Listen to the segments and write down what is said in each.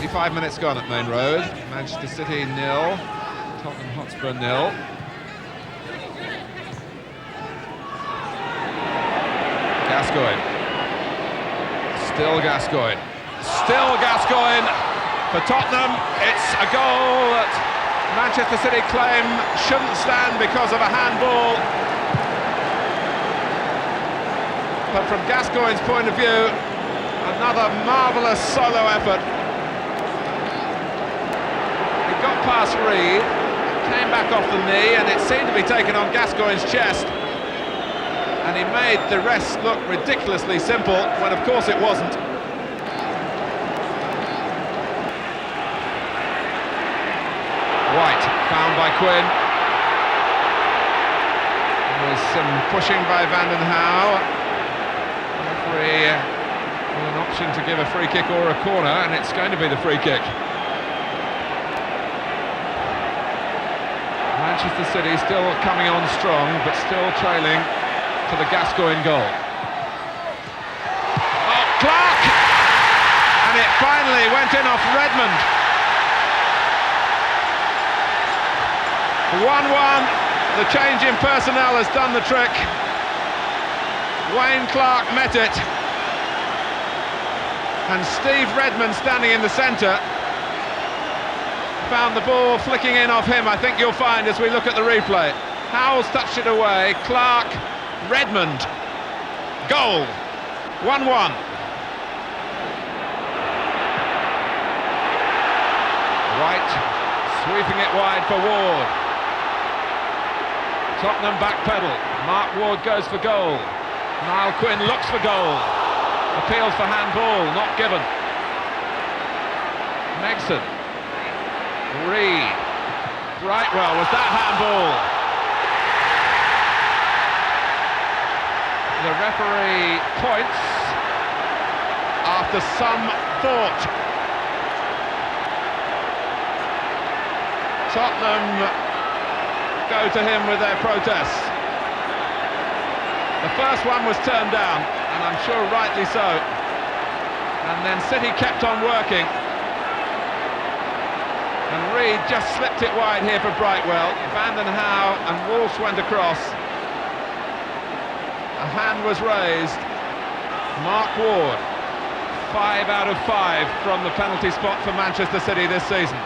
25 minutes gone at Main Road. Manchester City 0, Tottenham Hotspur 0. Gascoigne. Still Gascoigne. Still Gascoigne for Tottenham. It's a goal that Manchester City claim shouldn't stand because of a handball. But from Gascoigne's point of view, another marvellous solo effort. He got past Reed, came back off the knee, and it seemed to be taken on Gascoigne's chest. And he made the rest look ridiculously simple, when of course it wasn't. White, found by Quinn. There was some pushing by Van den Hauwe. Referee with an option to give a free kick or a corner, and it's going to be the free kick. Manchester City still coming on strong, but still trailing to the Gascoigne goal. Oh, Clark! And it finally went in off Redmond. 1-1, the change in personnel has done the trick. Wayne Clark met it. And Steve Redmond, standing in the centre, found the ball flicking in off him, I think you'll find as we look at the replay. Howells touched it away, Clark, Redmond, goal, 1-1. White, sweeping it wide for Ward. Tottenham backpedal, Mark Ward goes for goal. Niall Quinn looks for goal. Appeals for handball, not given. Megson. Reed. Brightwell, was that handball? The referee points after some thought. Tottenham go to him with their protests. The first one was turned down, and I'm sure rightly so. And then City kept on working. And Reed just slipped it wide here for Brightwell. Van den Hauwe and Walsh went across. A hand was raised. Mark Ward, 5 out of 5 from the penalty spot for Manchester City this season.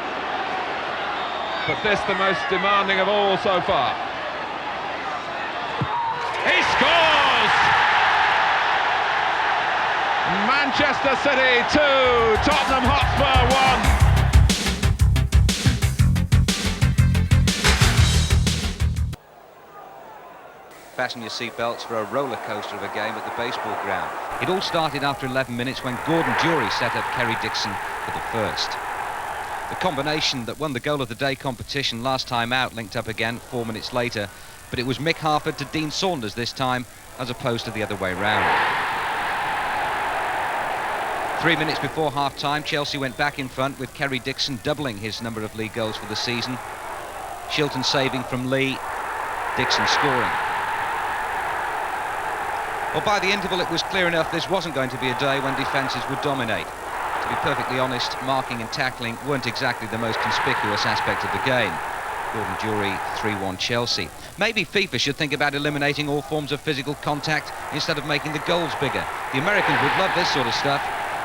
But this the most demanding of all so far. He scores! Manchester City 2, Tottenham Hotspur 1. Fasten your seatbelts for a roller coaster of a game at the baseball ground. It all started after 11 minutes when Gordon Jury set up Kerry Dixon for the first. The combination that won the goal of the day competition last time out linked up again 4 minutes later, but it was Mick Harford to Dean Saunders this time, as opposed to the other way round. 3 minutes before half-time, Chelsea went back in front with Kerry Dixon doubling his number of league goals for the season. Shilton saving from Lee, Dixon scoring. Well, by the interval it was clear enough this wasn't going to be a day when defences would dominate. To be perfectly honest, marking and tackling weren't exactly the most conspicuous aspect of the game. Gordon Jury 3-1 Chelsea. Maybe FIFA should think about eliminating all forms of physical contact instead of making the goals bigger. The Americans would love this sort of stuff.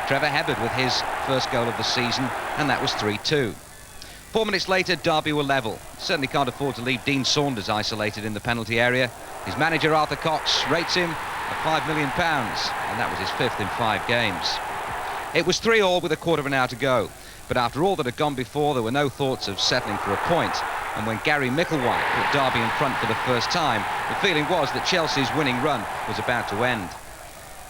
Trevor Hebbard with his first goal of the season, and that was 3-2. 4 minutes later, Derby were level. Certainly can't afford to leave Dean Saunders isolated in the penalty area. His manager Arthur Cox rates him at £5 million, and that was his 5th in 5 games. It was 3-3 with a quarter of an hour to go, but after all that had gone before, there were no thoughts of settling for a point. And when Gary Micklewhite put Derby in front for the first time, the feeling was that Chelsea's winning run was about to end.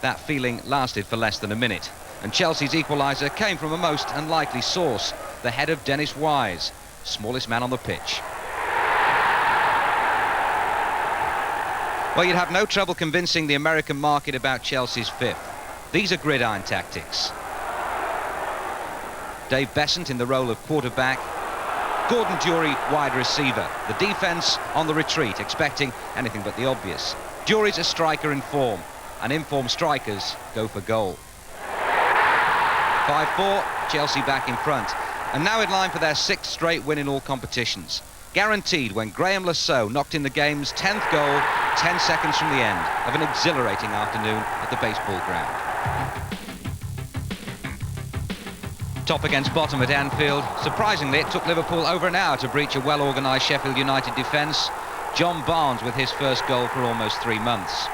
That feeling lasted for less than a minute, and Chelsea's equaliser came from a most unlikely source, the head of Dennis Wise, smallest man on the pitch. Well, you'd have no trouble convincing the American market about Chelsea's 5th. These are gridiron tactics. Dave Besant in the role of quarterback. Gordon Jury, wide receiver. The defence on the retreat, expecting anything but the obvious. Jury's a striker in form, and in-form strikers go for goal. 5-4, Chelsea back in front. And now in line for their 6th straight win in all competitions. Guaranteed when Graham Lasseau knocked in the game's 10th goal, 10 seconds from the end of an exhilarating afternoon at the baseball ground. Top against bottom at Anfield. Surprisingly, it took Liverpool over an hour to breach a well-organised Sheffield United defence. John Barnes with his first goal for almost 3 months.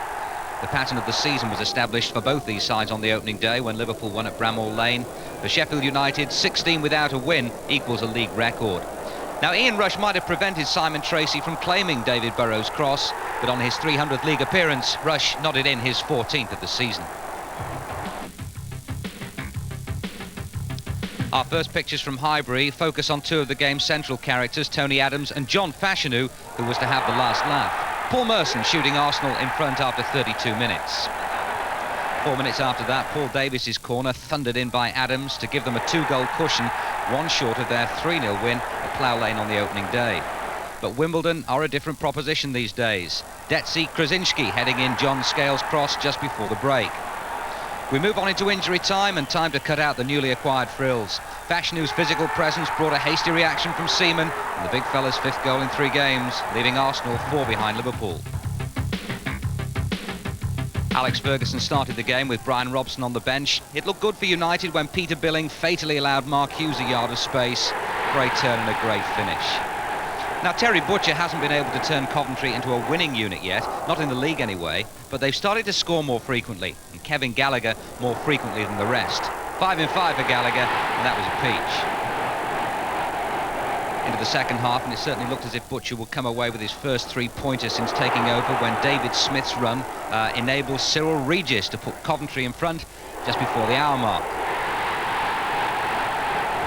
The pattern of the season was established for both these sides on the opening day when Liverpool won at Bramall Lane. For Sheffield United, 16 without a win equals a league record. Now, Ian Rush might have prevented Simon Tracy from claiming David Burrow's cross, but on his 300th league appearance, Rush nodded in his 14th of the season. Our first pictures from Highbury focus on 2 of the game's central characters, Tony Adams and John Fashanu, who was to have the last laugh. Paul Merson shooting Arsenal in front after 32 minutes. 4 minutes after that, Paul Davies's corner thundered in by Adams to give them a 2-goal cushion, one short of their 3-0 win at Plough Lane on the opening day. But Wimbledon are a different proposition these days. Detsy Krasinski heading in John Scales' cross just before the break. We move on into injury time and time to cut out the newly acquired frills. Fashanu's physical presence brought a hasty reaction from Seaman, and the big fella's 5th goal in 3 games, leaving Arsenal 4 behind Liverpool. Alex Ferguson started the game with Brian Robson on the bench. It looked good for United when Peter Billing fatally allowed Mark Hughes a yard of space. Great turn and a great finish. Now, Terry Butcher hasn't been able to turn Coventry into a winning unit yet, not in the league anyway, but they've started to score more frequently, and Kevin Gallagher more frequently than the rest. 5 in 5 for Gallagher, and that was a peach. Into the second half, and it certainly looked as if Butcher would come away with his first 3-pointer since taking over when David Smith's run enables Cyril Regis to put Coventry in front just before the hour mark.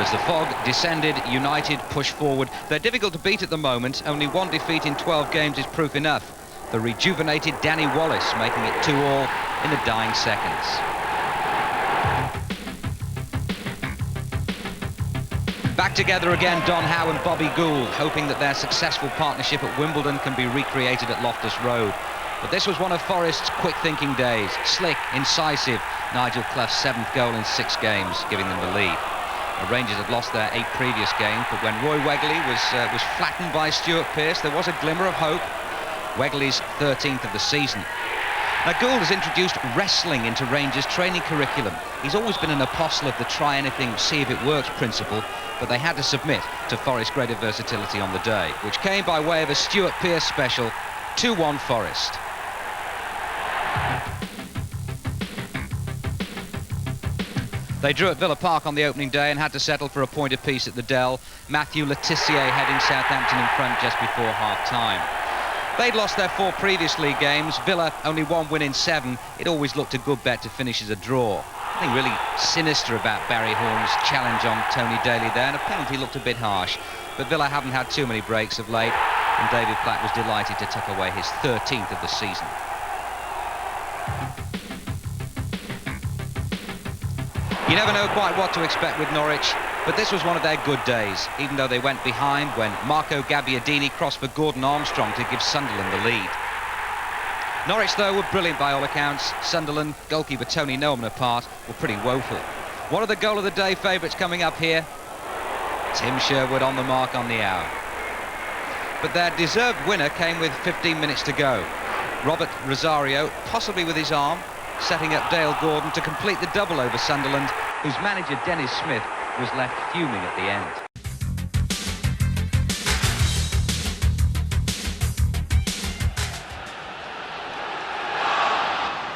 As the fog descended, United pushed forward. They're difficult to beat at the moment. Only 1 defeat in 12 games is proof enough. The rejuvenated Danny Wallace making it 2-2 in the dying seconds. Back together again, Don Howe and Bobby Gould, hoping that their successful partnership at Wimbledon can be recreated at Loftus Road. But this was one of Forest's quick-thinking days. Slick, incisive. Nigel Clough's 7th goal in 6 games, giving them the lead. The Rangers had lost their 8 previous games, but when Roy Wegley was flattened by Stuart Pearce, there was a glimmer of hope. Wegley's 13th of the season. Now, Gould has introduced wrestling into Rangers' training curriculum. He's always been an apostle of the try anything, see if it works principle, but they had to submit to Forest's greater versatility on the day, which came by way of a Stuart Pearce special, 2-1 Forest. They drew at Villa Park on the opening day and had to settle for a point apiece at the Dell. Matthew Letitia heading Southampton in front just before half-time. They'd lost their 4 previous league games. Villa only 1 win in 7. It always looked a good bet to finish as a draw. Nothing really sinister about Barry Horn's challenge on Tony Daly there, and a penalty looked a bit harsh. But Villa haven't had too many breaks of late, and David Platt was delighted to tuck away his 13th of the season. You never know quite what to expect with Norwich, but this was one of their good days, even though they went behind when Marco Gabbiadini crossed for Gordon Armstrong to give Sunderland the lead. Norwich, though, were brilliant by all accounts. Sunderland, goalkeeper Tony Nolan apart, were pretty woeful. One of the goal of the day favourites coming up here. Tim Sherwood on the mark on the hour. But their deserved winner came with 15 minutes to go. Robert Rosario, possibly with his arm, setting up Dale Gordon to complete the double over Sunderland, whose manager Dennis Smith was left fuming at the end.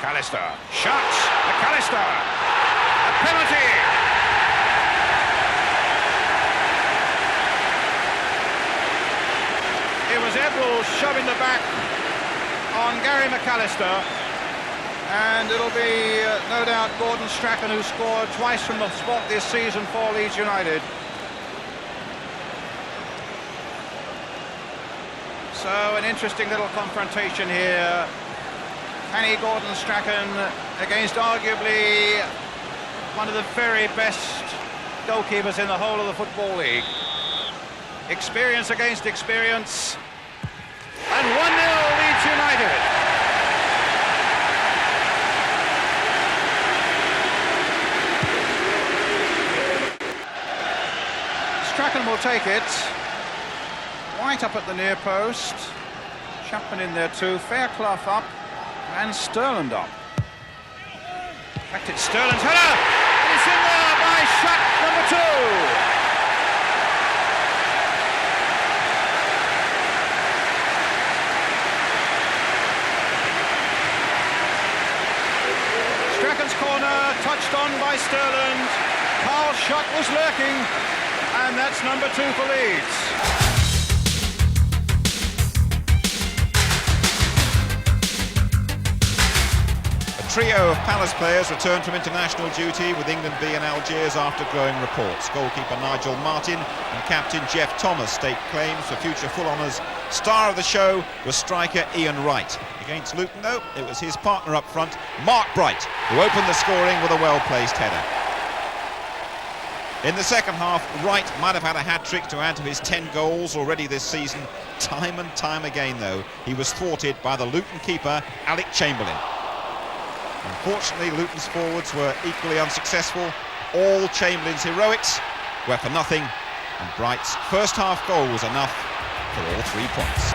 McAllister shots. McAllister, a penalty. It was Edwards shoving the back on Gary McAllister. And it'll be, no doubt, Gordon Strachan, who scored twice from the spot this season for Leeds United. So, an interesting little confrontation here. Kenny Gordon Strachan against arguably one of the very best goalkeepers in the whole of the Football League. Experience against experience. And 1-0 Leeds United. Strachan will take it. White up at the near post. Chapman in there too. Fairclough up. And Sterland up. In fact, it's Sterland's header. And it's in there by shot number 2. Strachan's corner, touched on by Sterland. Carl's shot was lurking, and that's number 2 for Leeds. A trio of Palace players returned from international duty with England B and Algiers after glowing reports. Goalkeeper Nigel Martin and captain Jeff Thomas staked claims for future full honours. Star of the show was striker Ian Wright. Against Luton, though, it was his partner up front, Mark Bright, who opened the scoring with a well-placed header. In the second half, Wright might have had a hat-trick to add to his 10 goals already this season. Time and time again, though, he was thwarted by the Luton keeper, Alec Chamberlain. Unfortunately, Luton's forwards were equally unsuccessful. All Chamberlain's heroics were for nothing, and Bright's first half goal was enough for all 3 points.